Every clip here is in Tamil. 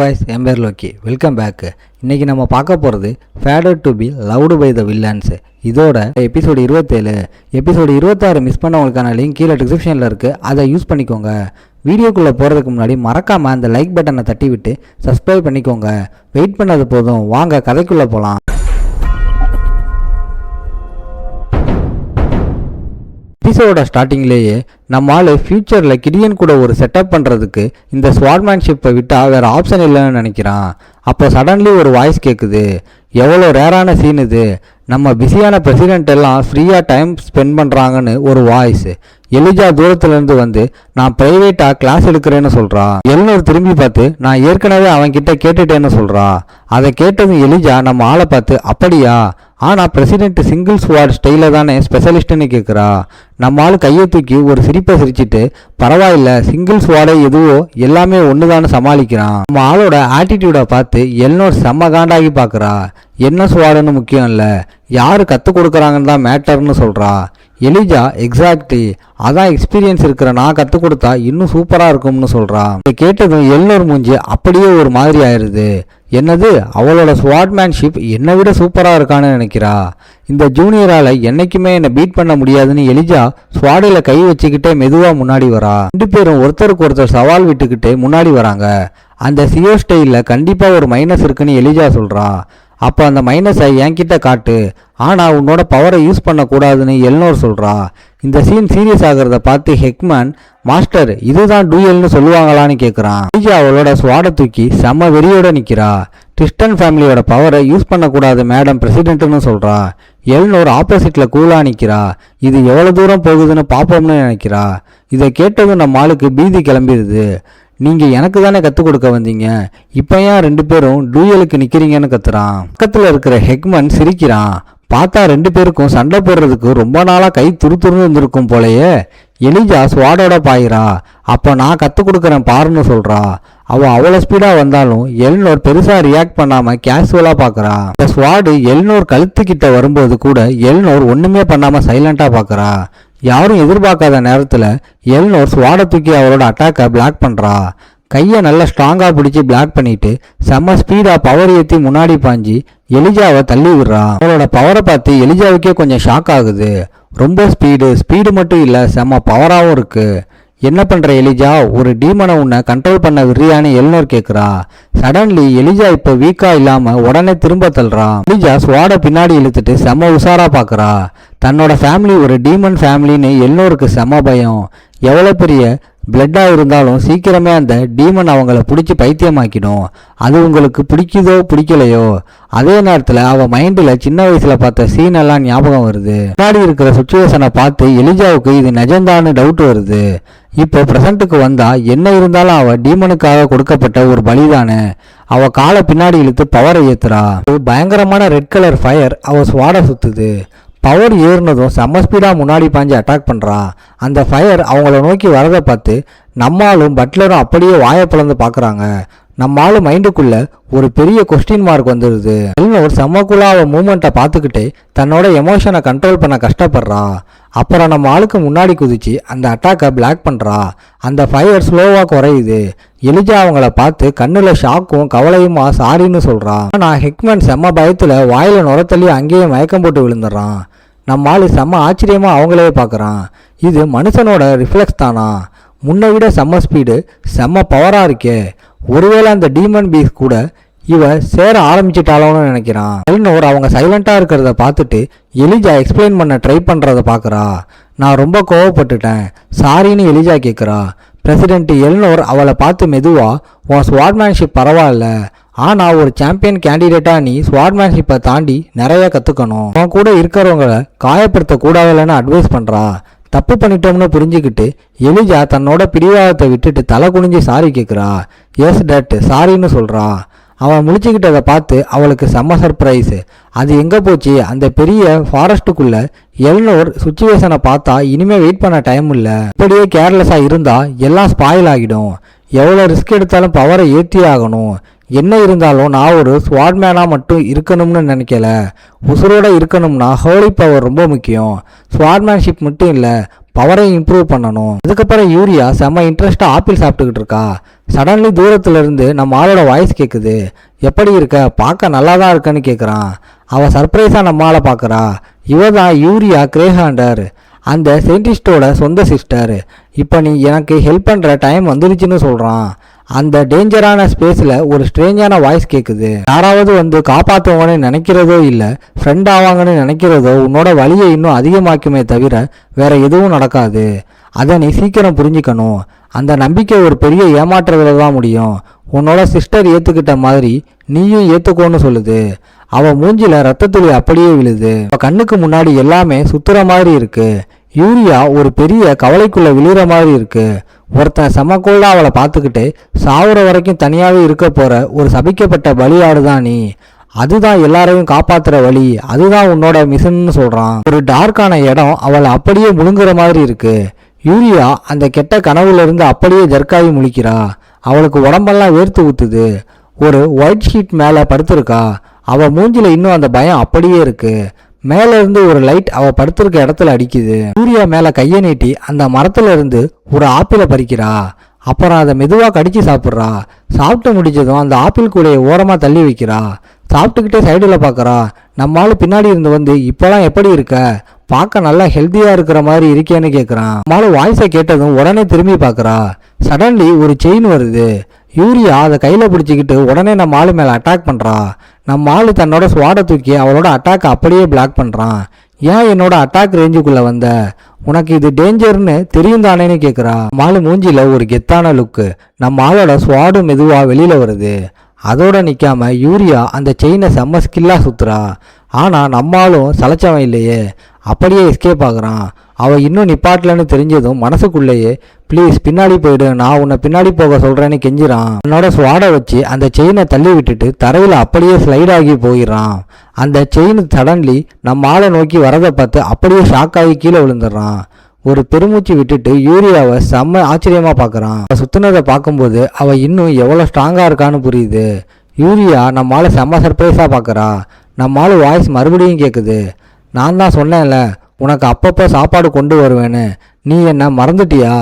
guys, என் பேர் லோக்கி. Welcome back. இன்னைக்கு நம்ம பார்க்க போகிறது fated to be loved by the villains. இதோட எபிசோடு 27. எபிசோடு 26 மிஸ் பண்ணவங்களுக்கான லிங்க் கீழே டிஸ்கிரிப்ஷனில் இருக்குது, அதை யூஸ் பண்ணிக்கோங்க. வீடியோக்குள்ளே போகிறதுக்கு முன்னாடி மறக்காமல் அந்த லைக் பட்டனை தட்டி விட்டு சப்ஸ்கிரைப் பண்ணிக்கோங்க. வெயிட் பண்ணது போதும், வாங்க கதைக்குள்ளே போகலாம். எபிசோட ஸ்டார்டிங்லேயே நம்ம ஆள் ஃபியூச்சரில் கிடியன் கூட ஒரு செட்டப் பண்ணுறதுக்கு இந்த ஸ்வாட்மேன்ஷிப்பை விட்டால் வேறு ஆப்ஷன் இல்லைன்னு நினைக்கிறான். அப்போ சடன்லி ஒரு வாய்ஸ் கேட்குது. எவ்வளோ ரேரான சீன் இது, நம்ம பிஸியான பிரசிடென்ட் எல்லாம் ஃப்ரீயாக டைம் ஸ்பெண்ட் பண்ணுறாங்கன்னு ஒரு வாய்ஸ். எலிஜா தூரத்துலேருந்து வந்து நான் ப்ரைவேட்டாக கிளாஸ் எடுக்கிறேன்னு சொல்கிறா. எல்லோரும் திரும்பி பார்த்து நான் ஏற்கனவே அவன்கிட்ட கேட்டுட்டேன்னு சொல்கிறா. அதை கேட்டதும் எலிஜா நம்ம ஆளை பார்த்து அப்படியா, ஆனால் பிரசிடென்ட் சிங்கிள் ஸ்வாட் ஸ்டைலில் தானே ஸ்பெஷலிஸ்ட்டுன்னு கேட்குறா. நம்ம ஆள் கையை தூக்கி ஒரு சிரிப்பை சிரிச்சிட்டு பரவாயில்ல, சிங்கிள் ஸ்வாடை எதுவோ எல்லாமே ஒன்று தானே சமாளிக்கிறான். நம்ம ஆளோட ஆட்டிடியூடை பார்த்து எல்லோரும் செம்ம காண்டாகி பார்க்குறா. என்ன ஸ்வாடுன்னு முக்கியம் இல்லை, யார் கற்றுக் கொடுக்குறாங்கன்னு தான் மேட்டர்னு சொல்கிறா. எலிஜா எக்ஸாக்ட்லி, அதான் எக்ஸ்பீரியன்ஸ் இருக்கிற நான் கற்றுக் கொடுத்தா இன்னும் சூப்பராக இருக்கும்னு சொல்கிறா. இதை கேட்டதும் எல்லோரும் மூஞ்சி அப்படியே ஒரு மாதிரி ஆயிடுது. என்னது, அவளோட ஸ்வாட்மேன்ஷிப் என்னை விட சூப்பராக இருக்கான்னு நினைக்கிறா. இந்த ஜூனியரால் என்றைக்குமே என்னை பீட் பண்ண முடியாதுன்னு எலிஜா ஸ்வாடில் கை வச்சுக்கிட்டே மெதுவாக முன்னாடி வரா. 2 பேரும் ஒருத்தருக்கு ஒருத்தர் சவால் விட்டுக்கிட்டே முன்னாடி வராங்க. அந்த சியோ ஸ்டைலில் கண்டிப்பாக ஒரு மைனஸ் இருக்குன்னு எலிஜா சொல்கிறா. அப்போ அந்த மைனஸை என்கிட்ட காட்டு, ஆனால் உன்னோட பவரை யூஸ் பண்ணக்கூடாதுன்னு எல்லோரும் சொல்கிறா. இந்த சீன் சீரியஸ் ஆகிறத பார்த்து ஹெக்மேன், மாஸ்டர் இதுதான் டூயல்னு சொல்லுவாங்களான்னு கேட்குறான். எலிஜா அவளோட ஸ்வாடை தூக்கி செம்ம வெறியோட நிற்கிறா. டிஸ்டன் ஃபேமிலியோட பவரை யூஸ் பண்ணக்கூடாது மேடம் பிரசிடென்ட்னு சொல்கிறா. எல்னோர் ஆப்போசிட்டில் கூலாக நிற்கிறா. இது எவ்வளோ தூரம் போகுதுன்னு பார்ப்போம்னு நினைக்கிறா. இதை கேட்டதும் நம்ம ஆளுக்கு பீதி கிளம்பிடுது. நீங்கள் எனக்கு தானே கற்றுக் கொடுக்க வந்தீங்க, இப்போ ஏன் 2 பேரும் டூயலுக்கு நிற்கிறீங்கன்னு கத்துறான். பக்கத்தில் இருக்கிற ஹெக்மன் சிரிக்கிறான். பார்த்தா 2 பேருக்கும் சண்டை போடுறதுக்கு ரொம்ப நாளாக கை துருத்துருந்து இருந்திருக்கும் போலையே. எலிஜா ஸ்வாடோட பாயிரா. அப்போ நான் கற்றுக் கொடுக்குறேன் பாருன்னு சொல்கிறா. அவள் அவ்வளோ ஸ்பீடாக வந்தாலும் எல்னோர் பெருசாக ரியாக்ட் பண்ணாமல் கேஷுவலாக பார்க்குறா. இந்த ஸ்வாடு எல்னோர் கழுத்துக்கிட்ட வரும்போது கூட எல்னோர் ஒன்றுமே பண்ணாமல் சைலண்ட்டாக பார்க்குறா. யாரும் எதிர்பார்க்காத நேரத்தில் எல்னோர் ஸ்வாடை தூக்கி அவரோட அட்டாக்கை பிளாக் பண்ணுறா. கையை நல்லா ஸ்ட்ராங்காக பிடிச்சி பிளாக் பண்ணிட்டு செம்ம ஸ்பீடாக பவர் ஏற்றி முன்னாடி பாஞ்சி எலிஜாவை தள்ளி விடுறா. அவளோட பவரை பார்த்து எலிஜாவுக்கே கொஞ்சம் ஷாக் ஆகுது. ரொம்ப ஸ்பீடு மட்டும் இல்லை, செம்ம பவராகவும் இருக்குது. என்ன பண்ணுற எலிஜா, ஒரு டீமனை உன்னை கண்ட்ரோல் பண்ண விடுறியான்னு எல்னோர் கேட்குறா. சடன்லி எலிஜா இப்போ வீக்காக இல்லாமல் உடனே திரும்ப தள்ளுறா. எலிஜா ஸ்வாடை பின்னாடி இழுத்துட்டு செம்ம உஷாராக பார்க்குறா. தன்னோட ஃபேமிலி ஒரு டீமன் ஃபேமிலின்னு எல்லோருக்கு செம்ம பயம். எவ்வளோ பெரிய பிளட்டாக இருந்தாலும் சீக்கிரமே அந்த டீமன் அவங்கள பிடிச்சி பைத்தியமாக்கிடும். அது உங்களுக்கு பிடிக்குதோ பிடிக்கலையோ. அதே நேரத்தில் அவள் மைண்டில் சின்ன வயசில் பார்த்த சீன் எல்லாம் ஞாபகம் வருது. முன்னாடி இருக்கிற சுச்சுவேஷனை பார்த்து எலிஜாவுக்கு இது நிஜம்தான்னு டவுட் வருது. இப்போ ப்ரெசண்ட்டுக்கு வந்தா என்ன இருந்தாலும் அவள் டீமனுக்காக கொடுக்கப்பட்ட ஒரு பலிதானே. அவள் காலை பின்னாடி இழுத்து பவரை ஏற்றுறா. ஒரு பயங்கரமான ரெட் கலர் ஃபயர் அவள் ஸ்வாடை சுற்றுது. பவர் ஏறினதும் செம்ம ஸ்பீடாக முன்னாடி பாஞ்சு அட்டாக் பண்ணுறா. அந்த ஃபயர் அவங்கள நோக்கி வரதை பார்த்து நம்மளும் பட்லரும் அப்படியே வாயை பிளந்து பார்க்குறாங்க. நம்மளும் மைண்டுக்குள்ளே ஒரு பெரிய கொஸ்டின் மார்க் வந்துடுது. எல்னோர் செம்மக்குள்ளே அவள் மூமெண்ட்டை பார்த்துக்கிட்டே தன்னோட எமோஷனை கண்ட்ரோல் பண்ண கஷ்டப்படுறா. அப்புறம் நம்ம ஆளுக்கு முன்னாடி குதிச்சு அந்த அட்டாக்கை பிளாக் பண்ணுறா. அந்த ஃபயர் ஸ்லோவாக குறையுது. எலிஜா அவங்கள பார்த்து கண்ணில் ஷாக்கும் கவலையுமா சாரின்னு சொல்கிறா. ஆனால் ஹெக்மன் செம்ம பயத்தில் வாயில நுரத்தள்ளி அங்கேயே மயக்கம் போட்டு விழுந்துடுறான். நம்ம ஆள் செம்ம ஆச்சரியமாக அவங்களே பார்க்குறான். இது மனுஷனோட ரிஃப்ளெக்ஸ் தானா, முன்னை விட செம்ம ஸ்பீடு செம்ம பவராக இருக்கே. ஒருவேளை அந்த டீமன் பீஸ் கூட இவ சேர ஆரம்பிச்சிட்டாலோன்னு நினைக்கிறான். எல்னோர் அவங்க சைலண்ட்டாக இருக்கிறத பார்த்துட்டு எலிஜா எக்ஸ்பிளைன் பண்ண ட்ரை பண்ணுறத பார்க்குறா. நான் ரொம்ப கோவப்பட்டுட்டேன் சாரின்னு எலிஜா கேட்குறா. பிரசிடென்ட் எல்னோர் அவளை பார்த்து மெதுவா, உன் ஸ்வாட்மேன்ஷிப் பரவாயில்ல, ஆனால் ஒரு சாம்பியன் கேண்டிடேட்டாக நீ ஸ்வாட்மேன்ஷிப்பை தாண்டி நிறைய கற்றுக்கணும். அவன் கூட இருக்கிறவங்களை காயப்படுத்தக்கூடாதுன்னு அட்வைஸ் பண்ணுறா. தப்பு பண்ணிட்டோம்னு புரிஞ்சுக்கிட்டு எலிஜா தன்னோட பிடிவாதத்தை விட்டுட்டு தலை குனிஞ்சு சாரி கேட்குறா. எஸ் டட் சாரின்னு சொல்கிறா. அவன் முழிச்சுக்கிட்டதை பார்த்து அவளுக்கு செம்ம சர்ப்ரைஸ். அது எங்கே போச்சு, அந்த பெரிய ஃபாரஸ்ட்டுக்குள்ளே எல்னோர் சுச்சுவேஷனை பார்த்தா இனிமேல் வெயிட் பண்ண டைம் இல்லை. இப்படியே கேர்லெஸ்ஸாக இருந்தால் எல்லாம் ஸ்பாயில் ஆகிடும். எவ்வளோ ரிஸ்க் எடுத்தாலும் பவரை ஏற்றி ஆகணும். என்ன இருந்தாலும் நான் ஒரு ஸ்வாட்மேனாக மட்டும் இருக்கணும்னு நினைக்கல, உசுரோட இருக்கணும்னா ஹோலி பவர் ரொம்ப முக்கியம். ஸ்வாட்மேன்ஷிப் மட்டும் இல்லை, பவரை இம்ப்ரூவ் பண்ணணும். அதுக்கப்புறம் யூரியா செம்ம இன்ட்ரெஸ்ட்டாக ஆப்பிள் சாப்பிட்டுக்கிட்டு இருக்கா. சடன்லி தூரத்துல இருந்து நம்ம ஆளோட வாய்ஸ் கேட்குது. எப்படி இருக்க, பார்க்க நல்லா தான் இருக்கன்னு கேட்குறான். அவள் சர்ப்ரைஸாக நம்ம ஆளை பார்க்குறா. இவ தான் யூரியா கிரேஹாண்டர், அந்த சயின்டிஸ்டோட சொந்த சிஸ்டர். இப்போ நீ எனக்கு ஹெல்ப் பண்ணுற டைம் வந்துருச்சுன்னு சொல்கிறான். அந்த டேஞ்சரான ஸ்பேஸில் ஒரு ஸ்ட்ரேஞ்சான வாய்ஸ் கேட்குது. யாராவது வந்து காப்பாற்றுவாங்கன்னு நினைக்கிறதோ இல்லை ஃப்ரெண்ட் ஆவாங்கன்னு நினைக்கிறதோ உன்னோட வலியை இன்னும் அதிகமாக்குமே தவிர வேற எதுவும் நடக்காது. அதை நீ சீக்கிரம் புரிஞ்சுக்கணும். அந்த நம்பிக்கை ஒரு பெரிய ஏமாற்றுறதுல தான் முடியும். உன்னோட சிஸ்டர் ஏற்றுக்கிட்ட மாதிரி நீயும் ஏற்றுக்கோன்னு சொல்லுது. அவள் மூஞ்சில ரத்தத்துளி அப்படியே விழுது. அவள் கண்ணுக்கு முன்னாடி எல்லாமே சுத்துற மாதிரி இருக்கு. யூரியா ஒரு பெரிய கவலைக்குள்ள விழுற மாதிரி இருக்கு. ஒருத்தன் செமக்கோல்டா அவளை பார்த்துக்கிட்டு சாவுற வரைக்கும் தனியாவே இருக்க போற ஒரு சபிக்கப்பட்ட பலியாடுதான் நீ. அதுதான் எல்லாரையும் காப்பாத்துற வழி, அதுதான் உன்னோட மிஷன்னு சொல்றான். ஒரு டார்க்கான இடம் அவளை அப்படியே முழுங்குற மாதிரி இருக்கு. யூரியா அந்த கெட்ட கனவுல இருந்து அப்படியே ஜர்க்காகி முழிக்கிறா. அவளுக்கு உடம்பெல்லாம் வேர்த்து ஊத்துது. ஒரு ஒயிட் ஷீட் மேல படுத்திருக்கா. அவ மூஞ்சில இன்னும் அந்த பயம் அப்படியே இருக்கு. மேல இருந்து ஒரு லைட் அவ படுத்திருக்க இடத்துல அடிக்குது. சூர்யா மேல கையை நீட்டி அந்த மரத்துல இருந்து ஒரு ஆப்பிளை பறிக்கிறா. அப்புறம் அதை மெதுவா கடிச்சு சாப்பிட்றா. சாப்பிட்டு முடிச்சதும் அந்த ஆப்பிள் கூடையை ஓரமா தள்ளி வைக்கிறா. சாப்பிட்டுக்கிட்டே சைடுல பாக்குறா. நம்மளால பின்னாடி இருந்து வந்து இப்பெல்லாம் எப்படி இருக்க, பார்க்க நல்லா ஹெல்த்தியா இருக்கிற மாதிரி இருக்கேன்னு கேட்குறான். நம்மளால வாய்ஸை கேட்டதும் உடனே திரும்பி பார்க்குறா. சடன்லி ஒரு செயின் வருது. யூரியா அதை கையில் பிடிச்சிக்கிட்டு உடனே நம்ம ஆளு மேலே அட்டாக் பண்ணுறா. நம்ம ஆளு தன்னோட ஸ்வாடை தூக்கி அவளோட அட்டாக் அப்படியே பிளாக் பண்ணுறான். ஏன் என்னோட அட்டாக் ரேஞ்சுக்குள்ளே வந்த, உனக்கு இது டேஞ்சர்னு தெரியும் தானேன்னு கேட்குறா. நம்ம ஆளு மூஞ்சில ஒரு கெத்தான லுக்கு. நம்ம ஆளோட ஸ்வாடு மெதுவாக வெளியில் வருது. அதோட நிற்காம யூரியா அந்த செயினை செம்ம ஸ்கில்லாக சுற்றுறா. ஆனால் நம்மளும் சளைச்சவன் இல்லையே, அப்படியே எஸ்கேப் ஆகுறான். அவள் இன்னும் நிப்பாட்டலன்னு தெரிஞ்சதும் மனசுக்குள்ளேயே ப்ளீஸ் பின்னாடி போயிடு, நான் உன்னை பின்னாடி போக சொல்கிறேன்னு கெஞ்சிறான். என்னோட ஸ்வாடை வச்சு அந்த செயினை தள்ளி விட்டுட்டு தரையில் அப்படியே ஸ்லைட் ஆகி போயிடுறான். அந்த செயின் சடன்லி நம்ம ஆளை நோக்கி வரதை பார்த்து அப்படியே ஷாக் ஆகி கீழே விழுந்துடுறான். ஒரு பெருமூச்சு விட்டுட்டு யூரியாவை செம்ம ஆச்சரியமா பார்க்குறான். சுத்தினதை பார்க்கும்போது அவள் இன்னும் எவ்வளோ ஸ்ட்ராங்காக இருக்கான்னு புரியுது. யூரியா நம்மளால செம்ம சர்ப்ரைஸாக பார்க்குறா. நம்மளால வாய்ஸ் மறுபடியும் கேட்குது. நான் தான் சொன்னேன்ல உனக்கு அப்பப்போ சாப்பாடு கொண்டு வருவேன்னு, நீ என்ன மறந்துட்டியா?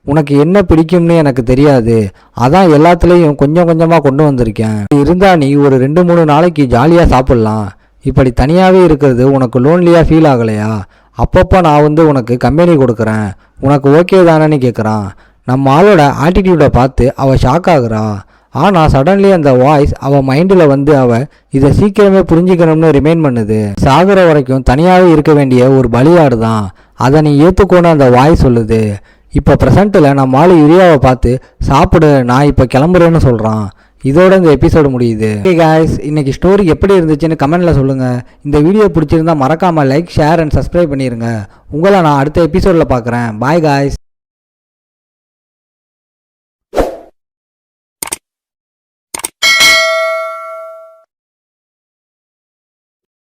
உனக்கு என்ன பிடிக்கும்னு எனக்கு தெரியாது, அதான் எல்லாத்துலேயும் கொஞ்சம் கொஞ்சமாக கொண்டு வந்திருக்கேன். இருந்தா நீ ஒரு 2-3 நாளைக்கு ஜாலியாக சாப்பிட்லாம். இப்படி தனியாகவே இருக்கிறது உனக்கு லோன்லியாக ஃபீல் ஆகலையா? அப்பப்போ நான் வந்து உனக்கு கம்பெனி கொடுக்குறேன், உனக்கு ஓகே தானேன்னு கேட்குறான். நம்ம ஆளோட ஆட்டிடியூடை பார்த்து அவள் ஷாக் ஆகுறா. ஆனால் சடன்லி அந்த வாய்ஸ் அவள் மைண்டில் வந்து அவள் இதை சீக்கிரமே புரிஞ்சுக்கணும்னு ரிமைண்ட் பண்ணுது. சாகுற வரைக்கும் தனியாகவே இருக்க வேண்டிய ஒரு பலியாடு தான், அதை நீ ஏற்றுக்கோன்னு அந்த வாய்ஸ் சொல்லுது. இப்போ ப்ரெசண்ட்டில் நம்ம ஆளு யூரியாவை பார்த்து சாப்பிடு, நான் இப்போ கிளம்புறேன்னு சொல்கிறான். இதோட இந்த எபிசோடு முடியுது. ஓகே காய்ஸ், இன்னைக்கு ஸ்டோரி எப்படி இருந்துச்சுன்னு கமெண்ட்ல சொல்லுங்க. இந்த வீடியோ பிடிச்சிருந்தா மறக்காம லைக், ஷேர் அண்ட் சப்ஸ்கிரைப் பண்ணிருங்க. உங்களை நான் அடுத்த எபிசோட்ல பார்க்குறேன். Bye guys.